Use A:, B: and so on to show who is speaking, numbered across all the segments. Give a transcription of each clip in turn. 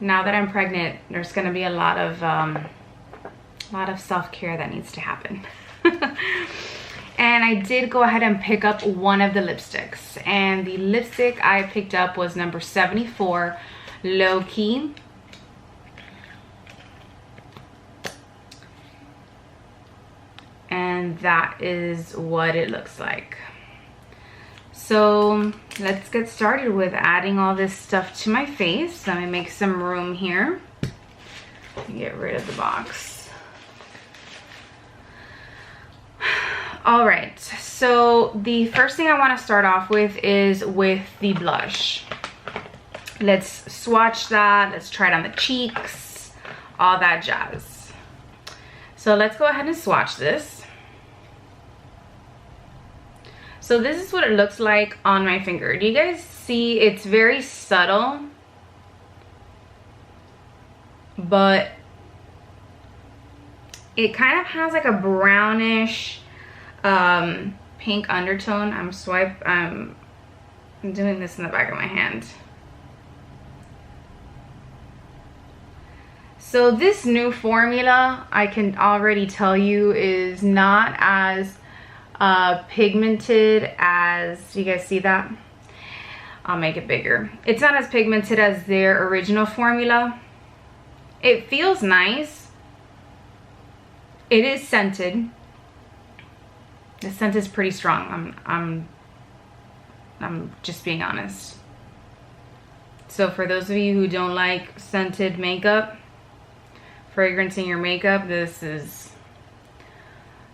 A: now that I'm pregnant, there's gonna be a lot of self-care that needs to happen. And I did go ahead and pick up one of the lipsticks, and the lipstick I picked up was number 74, Low Key. And that is what it looks like. So let's get started with adding all this stuff to my face. Let me make some room here. Get rid of the box. All right, so the first thing I want to start off with is with the blush. Let's swatch that. Let's try it on the cheeks, all that jazz. So let's go ahead and swatch this. So this is what it looks like on my finger. Do you guys see? It's very subtle, but it kind of has like a brownish pink undertone. I'm doing this in the back of my hand. So this new formula, I can already tell you, is not as pigmented as, you guys see that? I'll make it bigger. It's not as pigmented as their original formula. It feels nice. It is scented. The scent is pretty strong. I'm just being honest. So for those of you who don't like scented makeup, fragrance in your makeup, this is...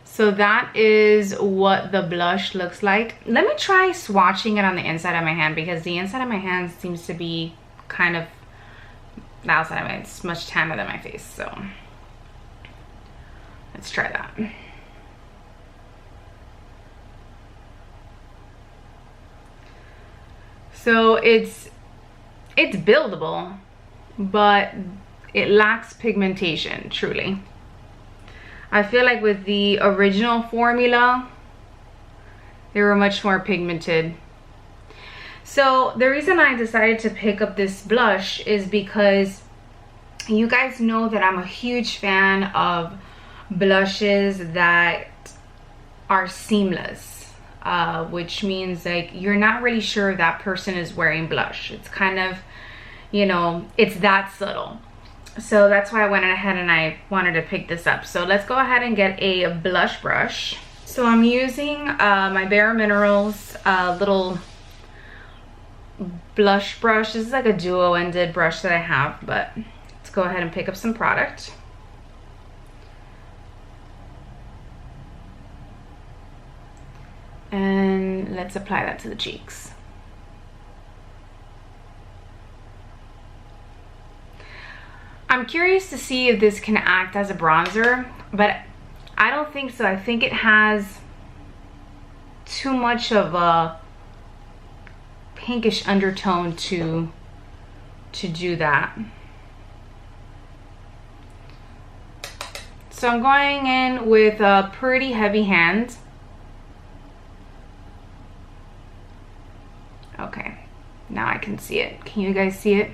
A: So that is what the blush looks like. Let me try swatching it on the inside of my hand, because the inside of my hand seems to be kind of, the outside of it, it's much tanner than my face. So let's try that. So it's buildable, but it lacks pigmentation, truly. I feel like with the original formula, they were much more pigmented. So the reason I decided to pick up this blush is because you guys know that I'm a huge fan of blushes that are seamless. Which means like you're not really sure if that person is wearing blush. It's kind of, you know, it's that subtle. So that's why I went ahead and I wanted to pick this up. So let's go ahead and get a blush brush. So I'm using my Bare Minerals little blush brush. This is like a duo-ended brush that I have, but let's go ahead and pick up some product. And let's apply that to the cheeks. I'm curious to see if this can act as a bronzer, but I don't think so. I think it has too much of a pinkish undertone to do that. So I'm going in with a pretty heavy hand. Okay, now I can see it. Can you guys see it?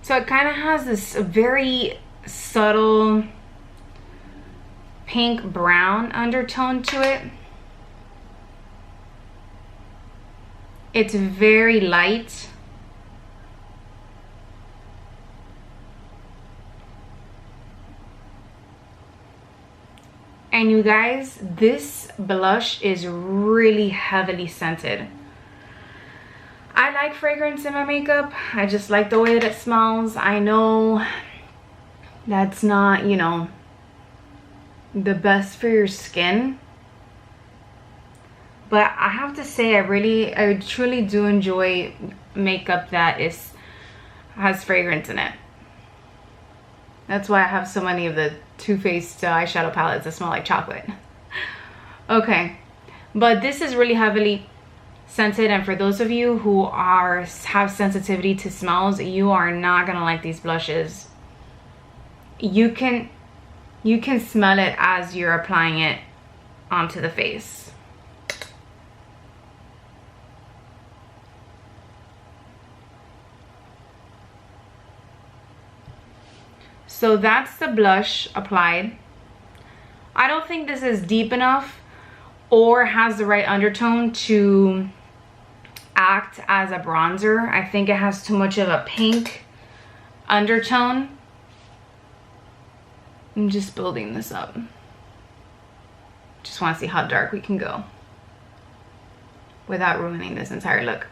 A: So it kind of has this very subtle pink brown undertone to it. It's very light. And you guys, this blush is really heavily scented. I like fragrance in my makeup. I just like the way that it smells. I know that's not, you know, the best for your skin, but I have to say I truly do enjoy makeup that has fragrance in it. That's why I have so many of the Too Faced eyeshadow palettes that smell like chocolate. Okay, but this is really heavily scented, and for those of you who have sensitivity to smells, you are not gonna like these blushes. You can smell it as you're applying it onto the face. So that's the blush applied. I don't think this is deep enough or has the right undertone to act as a bronzer. I think it has too much of a pink undertone. I'm just building this up. Just want to see how dark we can go without ruining this entire look.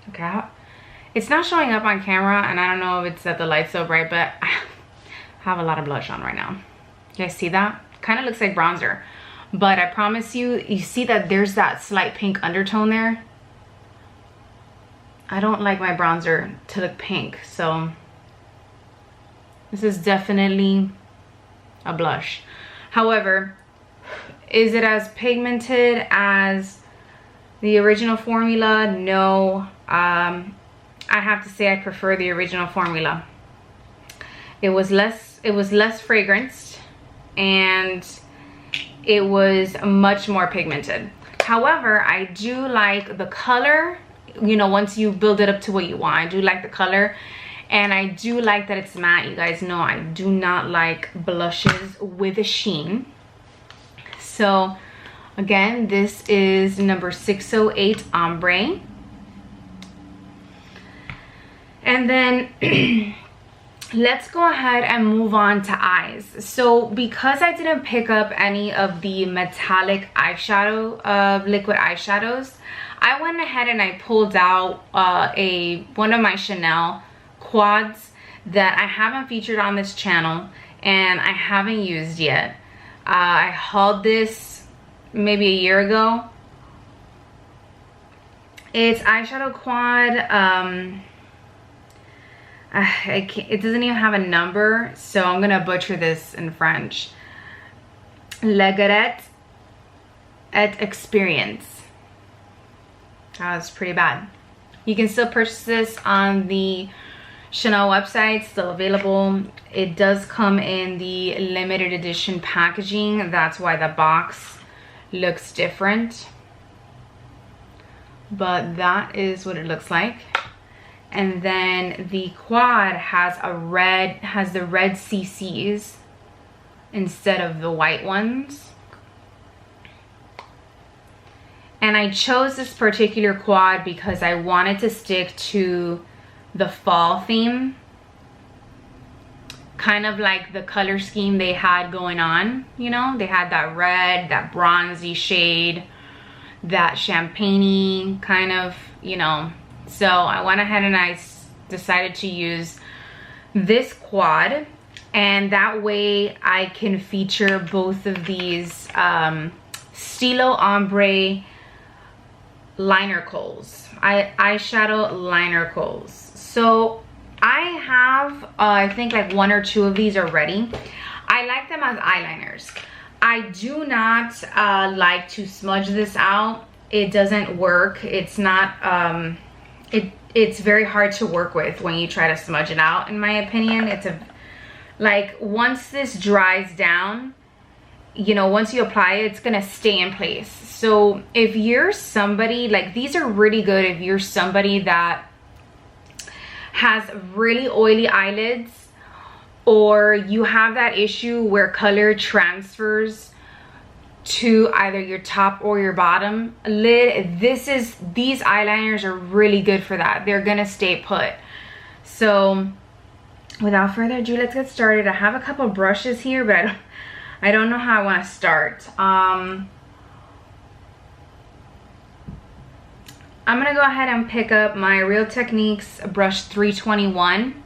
A: Okay, it's not showing up on camera, and I don't know if it's that the light's so bright, but I have a lot of blush on right now. You guys see that? Kind of looks like bronzer, but I promise you, you see that there's that slight pink undertone there. I don't like my bronzer to look pink, so this is definitely a blush. However, is it as pigmented as the original formula? No. I have to say I prefer the original formula. It was less fragranced, and it was much more pigmented. However, I do like the color. You know, once you build it up to what you want, I do like the color, and I do like that it's matte. You guys know I do not like blushes with a sheen. So again, this is number 608 Ombre. And then let's go ahead and move on to eyes. So because I didn't pick up any of the metallic eyeshadow, liquid eyeshadows, I went ahead and I pulled out one of my Chanel quads that I haven't featured on this channel and I haven't used yet. I hauled this maybe a year ago. It's eyeshadow quad. It doesn't even have a number, so I'm gonna butcher this in French. Le Garret et Experience. That's pretty bad. You can still purchase this on the Chanel website, still available. It does come in the limited edition packaging. That's why the box looks different. But that is what it looks like. And then the quad has the red CCs instead of the white ones. And I chose this particular quad because I wanted to stick to the fall theme. Kind of like the color scheme they had going on, you know? They had that red, that bronzy shade, that champagne-y kind of, you know. So I went ahead and I decided to use this quad, and that way I can feature both of these Stilo Ombre liner coals, eyeshadow liner coals. So I have I think like one or two of these already. I like them as eyeliners. I do not like to smudge this out. It doesn't work. It's not it's very hard to work with when you try to smudge it out, in my opinion. It's like once this dries down, you know, once you apply it, it's gonna stay in place. So if you're somebody, like, these are really good if you're somebody that has really oily eyelids, or you have that issue where color transfers to either your top or your bottom lid. These eyeliners are really good for that. They're gonna stay put. So without further ado, let's get started. I have a couple brushes here, but I don't know how I want to start. I'm gonna go ahead and pick up my Real Techniques brush 321,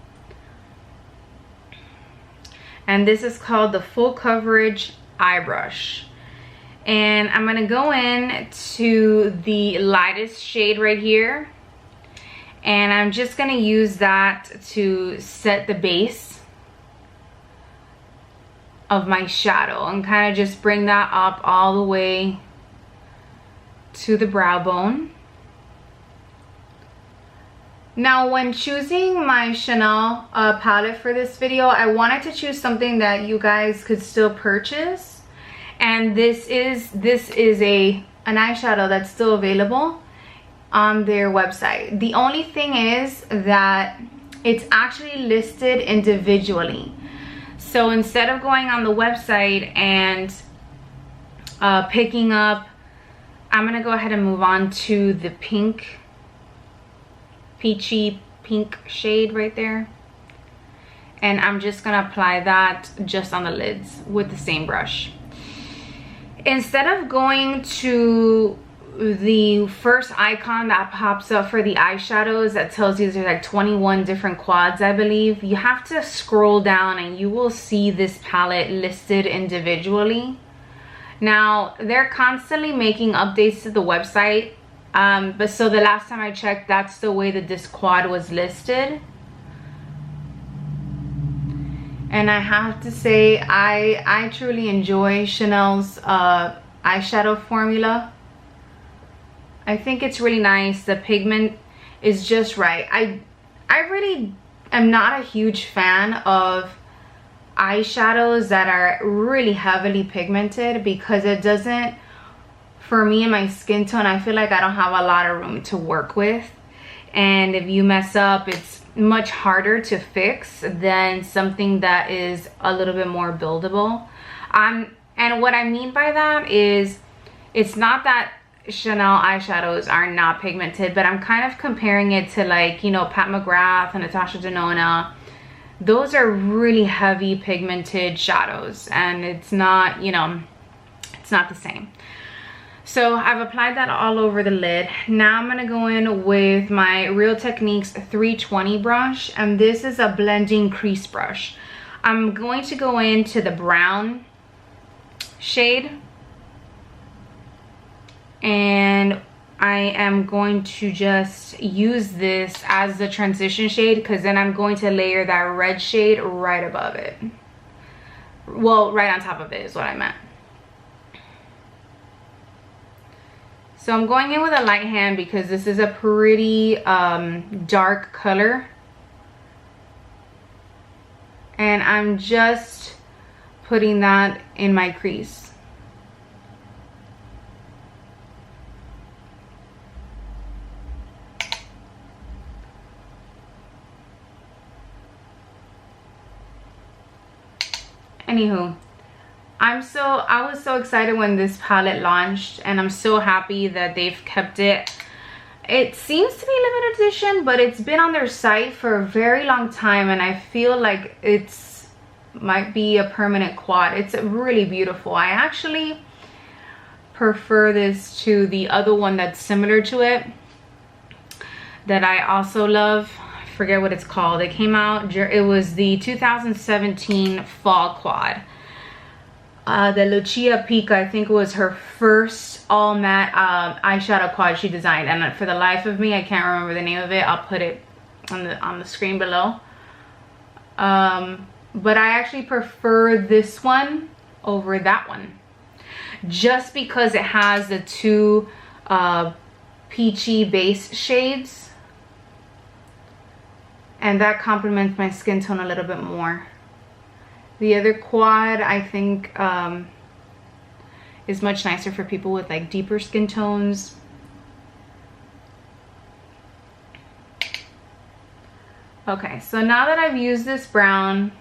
A: and this is called the Full Coverage Eye Brush. And I'm gonna go in to the lightest shade right here, and I'm just gonna use that to set the base of my shadow and kind of just bring that up all the way to the brow bone. Now, when choosing my Chanel palette for this video, I wanted to choose something that you guys could still purchase. And this is an eyeshadow that's still available. on their website. The only thing is that it's actually listed individually. So instead of going on the website and picking up, I'm gonna go ahead and move on to the pink, peachy pink shade right there. And I'm just gonna apply that just on the lids with the same brush. Instead of going to the first icon that pops up for the eyeshadows that tells you there's like 21 different quads, I believe, you have to scroll down and you will see this palette listed individually. Now, they're constantly making updates to the website, but so the last time I checked, that's the way that this quad was listed. And I have to say, I truly enjoy Chanel's eyeshadow formula. I think it's really nice. The pigment is just right. I really am not a huge fan of eyeshadows that are really heavily pigmented, because it doesn't, for me and my skin tone, I feel like I don't have a lot of room to work with. And if you mess up, it's much harder to fix than something that is a little bit more buildable. And what I mean by that is, it's not that Chanel eyeshadows are not pigmented, but I'm kind of comparing it to, like, you know, Pat McGrath and Natasha Denona. Those are really heavy pigmented shadows, and it's not, you know, it's not the same. So I've applied that all over the lid. Now I'm gonna go in with my Real Techniques 320 brush, and this is a blending crease brush. I'm going to go into the brown shade, and I am going to just use this as the transition shade, because then I'm going to layer that red shade right above it. Well, right on top of it is what I meant. So I'm going in with a light hand because this is a pretty dark color. And I'm just putting that in my crease. Anywho, I was so excited when this palette launched, and I'm so happy that they've kept it. It seems to be limited edition, but it's been on their site for a very long time, and I feel like it's might be a permanent quad. It's really beautiful. I actually prefer this to the other one that's similar to it that I also love. I forget what it's called. It came out, it was the 2017 fall quad. The Lucia Pica, I think, was her first all matte eyeshadow quad she designed, and for the life of me I can't remember the name of it. I'll put it on the screen below. But I actually prefer this one over that one, just because it has the two peachy base shades, and that complements my skin tone a little bit more. The other quad, I think, is much nicer for people with like deeper skin tones. Okay, so now that I've used this brown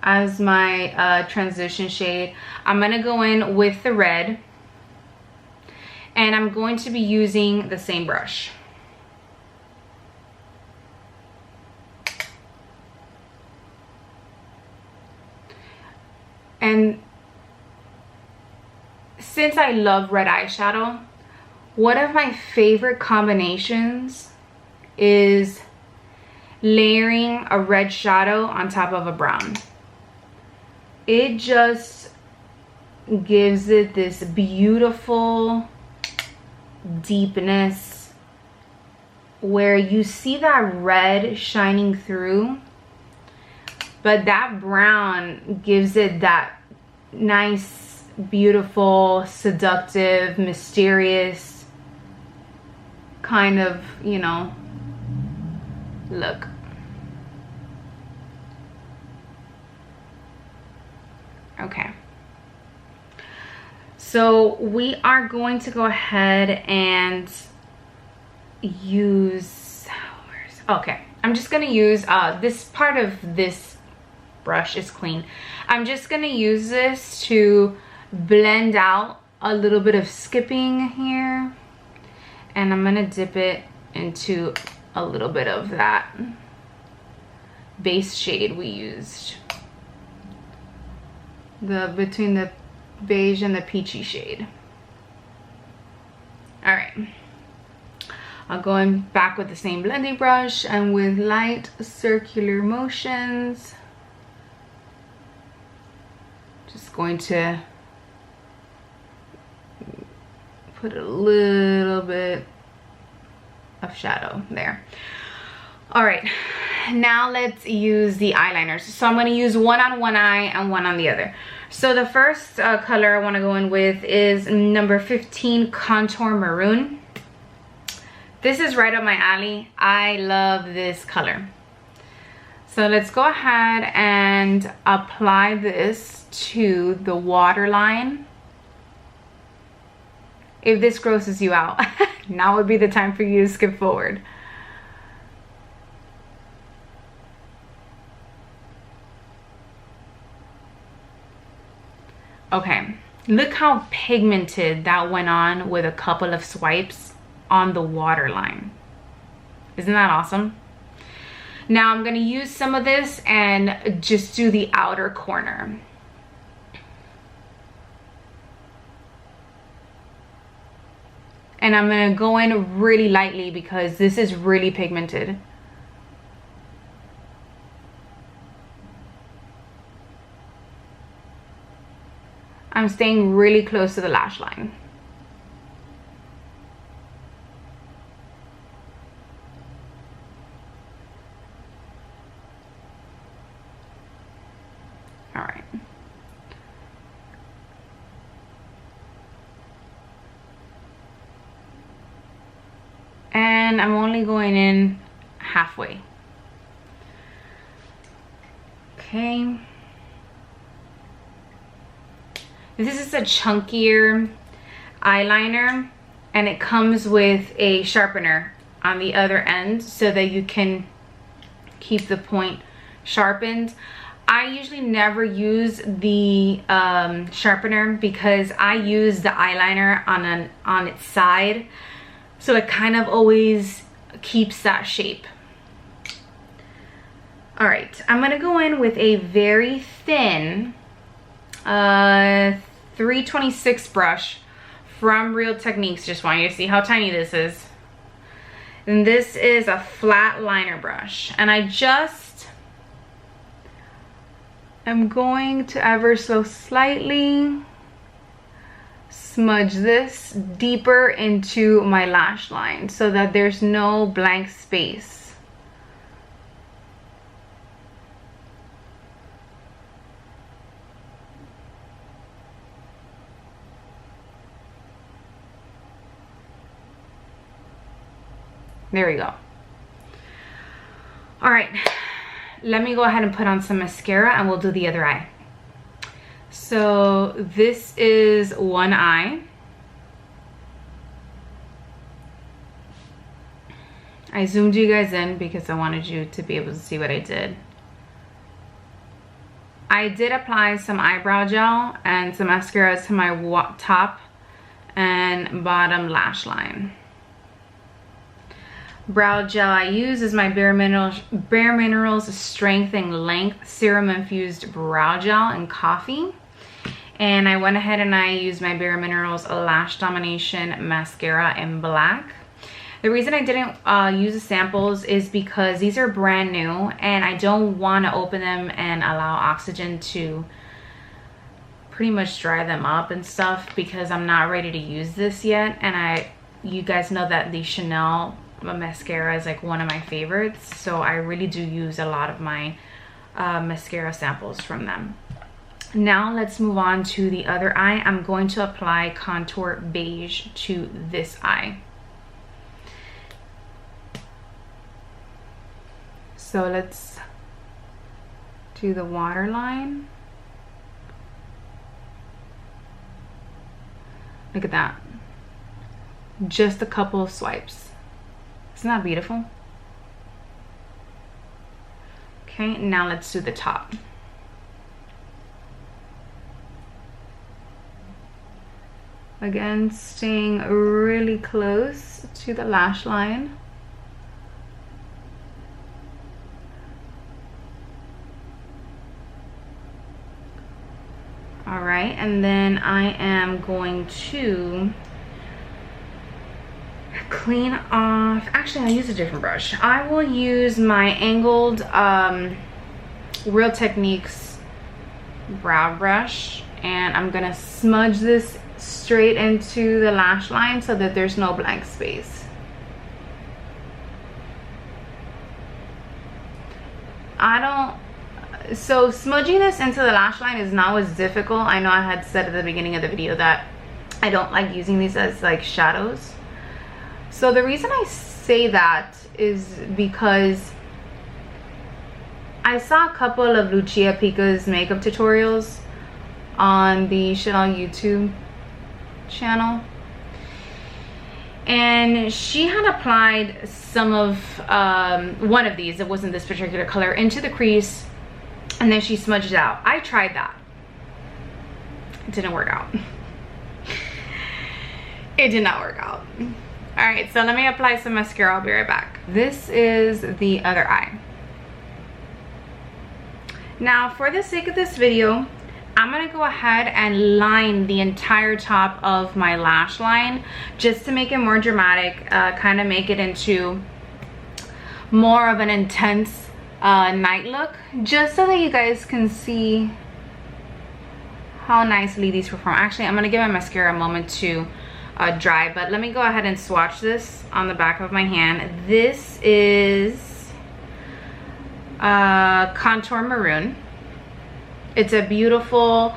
A: as my transition shade, I'm gonna go in with the red, and I'm going to be using the same brush. And since I love red eyeshadow, one of my favorite combinations is layering a red shadow on top of a brown. It just gives it this beautiful deepness where you see that red shining through, but that brown gives it that nice, beautiful, seductive, mysterious kind of, you know, look. Okay, so we are going to go ahead and use, okay, I'm just gonna use this part of this brush is clean. I'm just gonna use this to blend out a little bit of skipping here, and I'm gonna dip it into a little bit of that base shade we used, between the beige and the peachy shade. All right, I'll go in back with the same blending brush and with light circular motions, just going to put a little bit of shadow there. All right, now let's use the eyeliners. So I'm going to use one on one eye and one on the other. So the first color I want to go in with is number 15, Contour Maroon. This is right up my alley. I love this color. So let's go ahead and apply this to the waterline. If this grosses you out, now would be the time for you to skip forward. Okay, look how pigmented that went on with a couple of swipes on the waterline. Isn't that awesome? Now I'm gonna use some of this and just do the outer corner. And I'm gonna go in really lightly because this is really pigmented. I'm staying really close to the lash line. All right. And I'm only going in halfway. Okay. This is a chunkier eyeliner, and it comes with a sharpener on the other end so that you can keep the point sharpened. I usually never use the sharpener because I use the eyeliner on its side, so it kind of always keeps that shape. All right, I'm gonna go in with a very thin 326 brush from Real Techniques. Just want you to see how tiny this is. And this is a flat liner brush, and I just am going to ever so slightly smudge this deeper into my lash line so that there's no blank space. There we go. All right, let me go ahead and put on some mascara and we'll do the other eye. So this is one eye. I zoomed you guys in because I wanted you to be able to see what I did. I did apply some eyebrow gel and some mascara to my top and bottom lash line. Brow gel I use is my Bare Minerals Strength and Length Serum Infused Brow Gel in Coffee. And I went ahead and I used my Bare Minerals Lash Domination Mascara in Black. The reason I didn't use the samples is because these are brand new and I don't want to open them and allow oxygen to pretty much dry them up and stuff, because I'm not ready to use this yet. And you guys know that the Chanel mascara is like one of my favorites, so I really do use a lot of my mascara samples from them. Now let's move on to the other eye. I'm going to apply Contour Beige to this eye. So let's do the waterline. Look at that. Just a couple of swipes. Isn't that beautiful? Okay, now let's do the top. Again, staying really close to the lash line. All right, and then I am going to clean off, actually I'll use a different brush. I will use my angled Real Techniques brow brush, and I'm gonna smudge this straight into the lash line so that there's no blank space. So smudging this into the lash line is not as difficult. I know I had said at the beginning of the video that I don't like using these as like shadows. So the reason I say that is because I saw a couple of Lucia Pica's makeup tutorials on the Chanel YouTube channel, and she had applied some of one of these, it wasn't this particular color, into the crease, and then she smudged it out. I tried that. It didn't work out. It did not work out. All right, so let me apply some mascara. I'll be right back. This is the other eye. Now, for the sake of this video, I'm gonna go ahead and line the entire top of my lash line just to make it more dramatic, kind of make it into more of an intense night look, just so that you guys can see how nicely these perform. Actually, I'm gonna give my mascara a moment to dry, but let me go ahead and swatch this on the back of my hand. This is Contour Maroon. It's a beautiful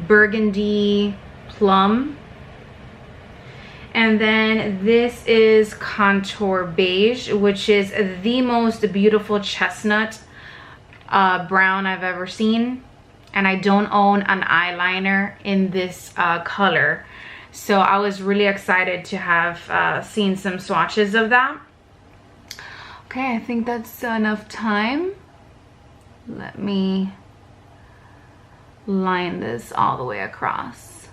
A: burgundy plum. And then this is Contour Beige, which is the most beautiful chestnut brown I've ever seen. And I don't own an eyeliner in this color. So I was really excited to have seen some swatches of that. Okay, I think that's enough time. Let me line this all the way across.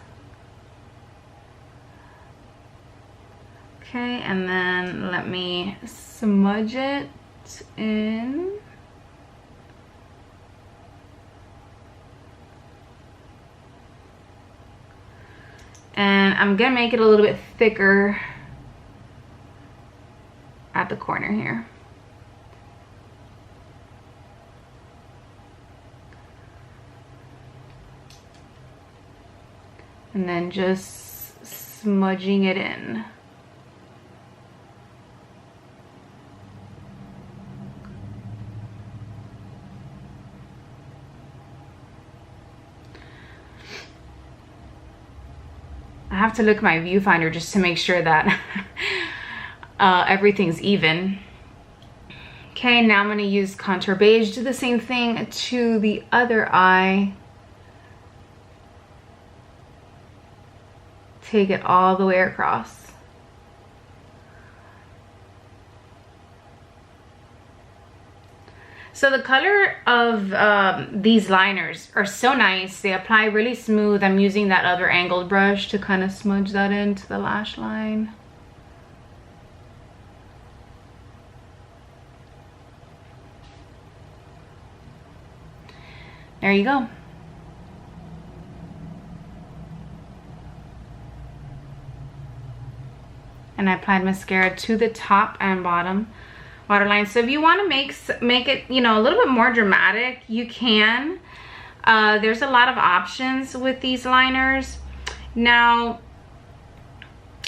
A: Okay, and then let me smudge it in. And I'm gonna make it a little bit thicker at the corner here. And then just smudging it in. I have to look at my viewfinder just to make sure that everything's even. Okay, now I'm gonna use Contour Beige. Do the same thing to the other eye. Take it all the way across. So the color of these liners are so nice. They apply really smooth. I'm using that other angled brush to kind of smudge that into the lash line. There you go. And I applied mascara to the top and bottom waterline. So if you want to make it, you know, a little bit more dramatic, you can. There's a lot of options with these liners. Now,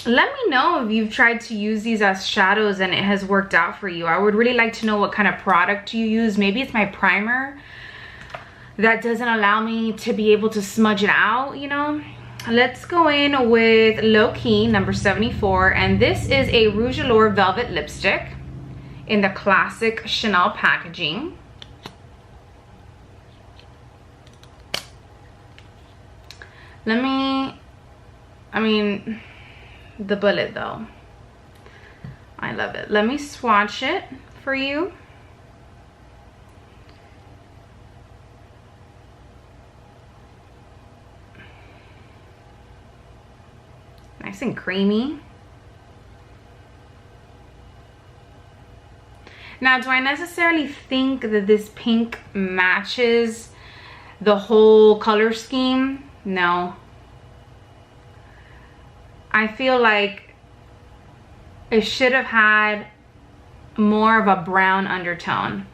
A: let me know if you've tried to use these as shadows and it has worked out for you. I would really like to know what kind of product you use. Maybe it's my primer that doesn't allow me to be able to smudge it out, you know. Let's go in with Low Key number 74, and this is a Rouge Allure Velvet Lipstick in the classic Chanel packaging. The bullet though. I love it. Let me swatch it for you. Nice and creamy. Now, do I necessarily think that this pink matches the whole color scheme? No. I feel like it should have had more of a brown undertone.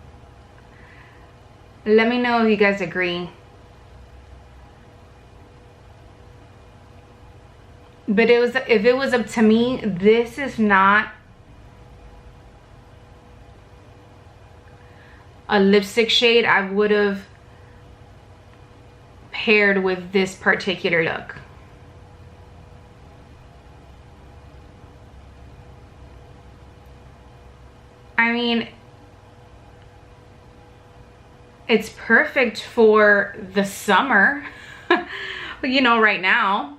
A: Let me know if you guys agree. But if it was up to me, this is not a lipstick shade I would have paired with this particular look. I mean, it's perfect for the summer, you know, right now.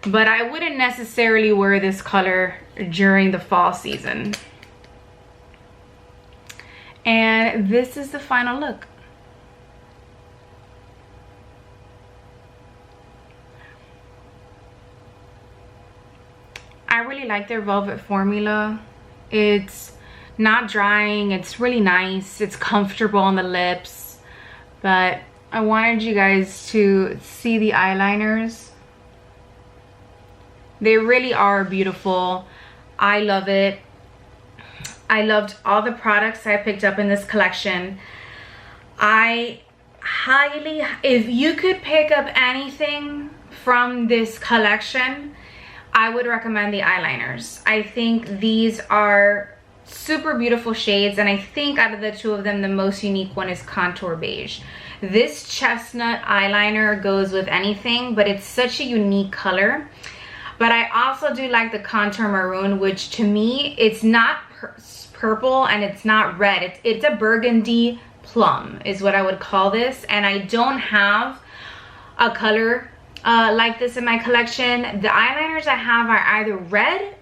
A: But I wouldn't necessarily wear this color during the fall season. And this is the final look. I really like their velvet formula. It's not drying, it's really nice, it's comfortable on the lips. But I wanted you guys to see the eyeliners. They really are beautiful. I love it. I loved all the products I picked up in this collection. I highly, if you could pick up anything from this collection, I would recommend the eyeliners. I think these are super beautiful shades, and I think out of the two of them, the most unique one is Contour Beige. This chestnut eyeliner goes with anything, but it's such a unique color. But I also do like the Contour Maroon, which to me, it's not purple and it's not red. It's a burgundy plum is what I would call this. And I don't have a color like this in my collection. The eyeliners I have are either red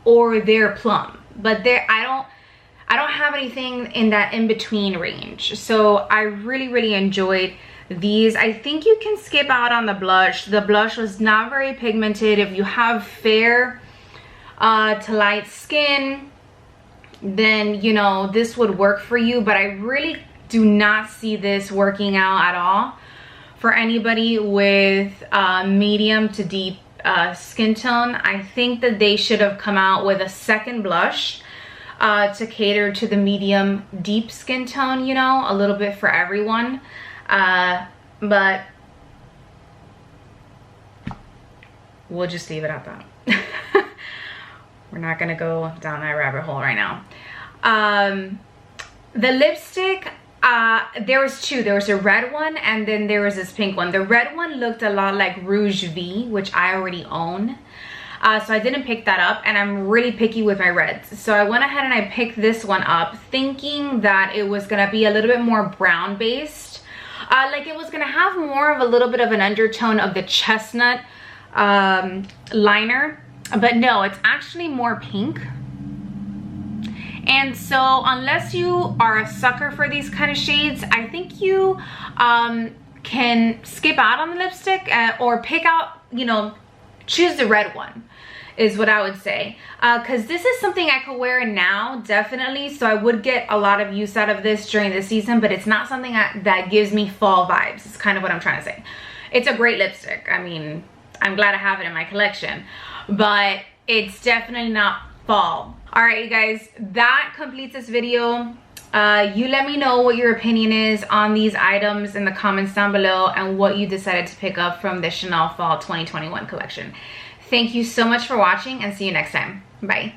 A: or they're plum. But I don't have anything in that in-between range. So I really, really enjoyed these. I think you can skip out on the blush. The blush was not very pigmented. If you have fair to light skin, then you know this would work for you. But I really do not see this working out at all for anybody with medium to deep skin tone. I think that they should have come out with a second blush to cater to the medium deep skin tone, you know, a little bit for everyone. But we'll just leave it at that. We're not gonna go down that rabbit hole right now. The lipstick, there was two. There was a red one and then there was this pink one. The red one looked a lot like Rouge V, which I already own. So I didn't pick that up, and I'm really picky with my reds. So I went ahead and I picked this one up thinking that it was gonna be a little bit more brown based. Like it was gonna have more of a little bit of an undertone of the chestnut liner, but no, it's actually more pink. And so unless you are a sucker for these kind of shades, I think you can skip out on the lipstick or pick out, you know, choose the red one is what I would say, because this is something I could wear now, definitely. So I would get a lot of use out of this during the season, but it's not something that gives me fall vibes. It's kind of what I'm trying to say. It's a great lipstick. I mean, I'm glad I have it in my collection, but it's definitely not fall. All right, you guys, that completes this video. You let me know what your opinion is on these items in the comments down below and what you decided to pick up from the Chanel Fall 2021 collection. Thank you so much for watching, and see you next time. Bye.